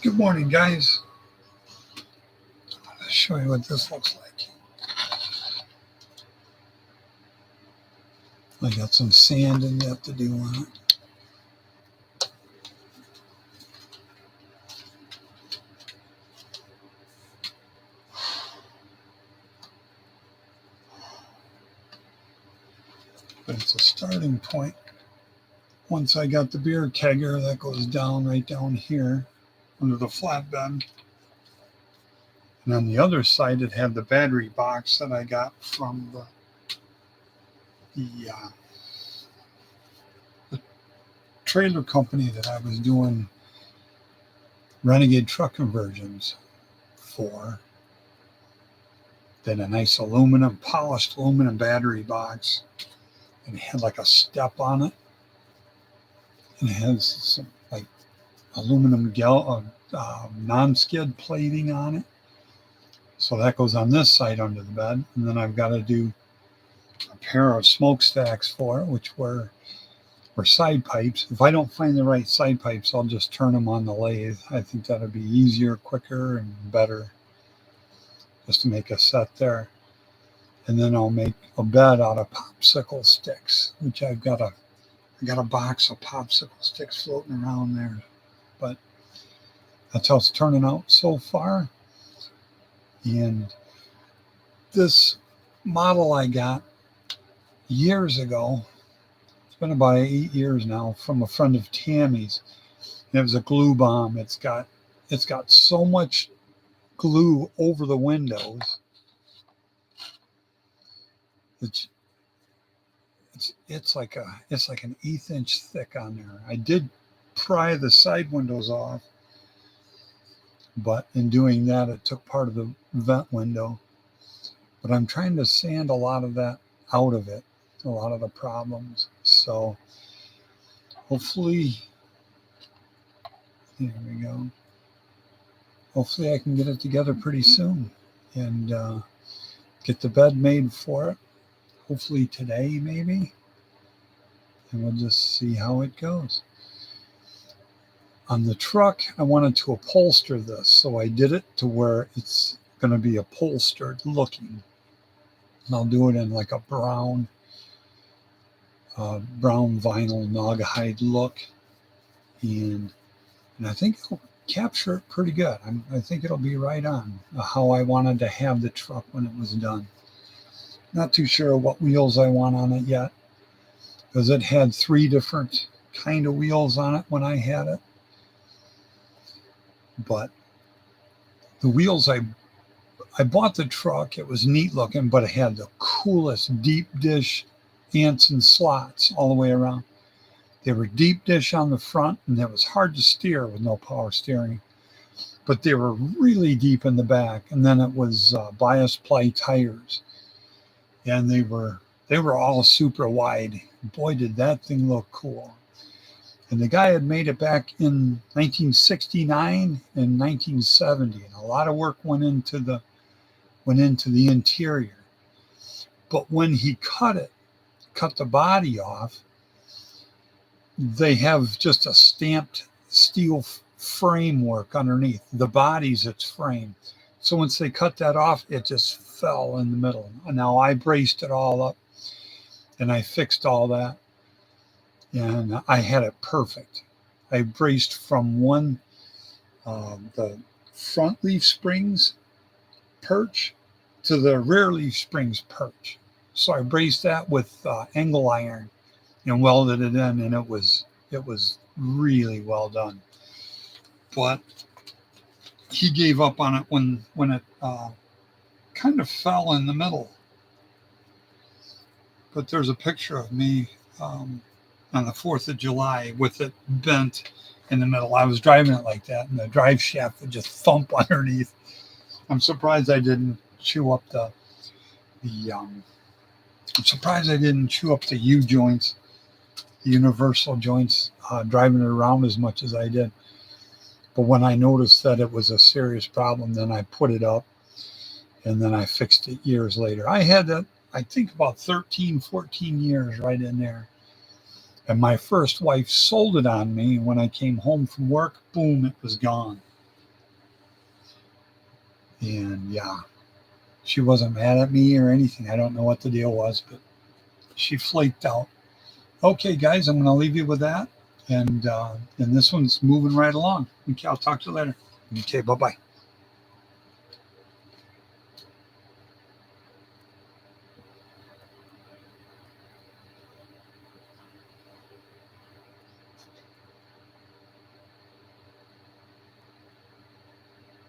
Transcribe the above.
Good morning, guys. I'll show you what this looks like. I got some sand and yet to do on it. But it's a starting point. Once I got the beer kegger, that goes down right down here under the flatbed. And on the other side, it had the battery box that I got from the trailer company that I was doing Renegade truck conversions for. Then a nice polished aluminum battery box. And it had like a step on it. And it has some like aluminum non-skid plating on it. So that goes on this side under the bed. And then I've got to do a pair of smokestacks for it, which were side pipes. If I don't find the right side pipes, I'll just turn them on the lathe. I think that'll be easier, quicker, and better just to make a set there. And then I'll make a bed out of popsicle sticks, which I got a box of popsicle sticks floating around there. But that's how it's turning out so far. And this model I got years ago, it's been about 8 years now, from a friend of Tammy's. And it was a glue bomb. It's got so much glue over the windows. It's like an 1/8 inch thick on there. I did pry the side windows off, but in doing that, it took part of the vent window. But I'm trying to sand a lot of that out of it, a lot of the problems. So hopefully, there we go. Hopefully I can get it together pretty soon and get the bed made for it. Hopefully today, maybe. And we'll just see how it goes. On the truck, I wanted to upholster this. So I did it to where it's going to be upholstered looking. And I'll do it in like a brown vinyl naugahyde look. And I think it'll capture it pretty good. I think it'll be right on how I wanted to have the truck when it was done. Not too sure what wheels I want on it yet, because it had 3 different kind of wheels on it when I had it. But the wheels I bought the truck, it was neat looking, but it had the coolest deep dish Anson slots all the way around. They were deep dish on the front, and it was hard to steer with no power steering. But they were really deep in the back, and then it was bias ply tires. And they were all super wide. Boy, did that thing look cool. And the guy had made it back in 1969 and 1970. And a lot of work went into the interior. But when he cut the body off, they have just a stamped steel framework underneath. The body's its frame. So once they cut that off, it just fell in the middle. Now I braced it all up and I fixed all that, and I had it perfect. I braced from the front leaf springs perch to the rear leaf springs perch. So I braced that with angle iron and welded it in, and it was really well done. But he gave up on it when it kind of fell in the middle. But there's a picture of me on the 4th of July with it bent in the middle. I was driving it like that, and the drive shaft would just thump underneath. I'm surprised I didn't chew up the U joints, the universal joints, driving it around as much as I did. But when I noticed that it was a serious problem, then I put it up, and then I fixed it years later. I had that, I think, about 13, 14 years right in there. And my first wife sold it on me. When I came home from work, boom, it was gone. And yeah, she wasn't mad at me or anything. I don't know what the deal was, but she flaked out. Okay, guys, I'm going to leave you with that. And this one's moving right along. Okay, I'll talk to you later. Okay, bye-bye.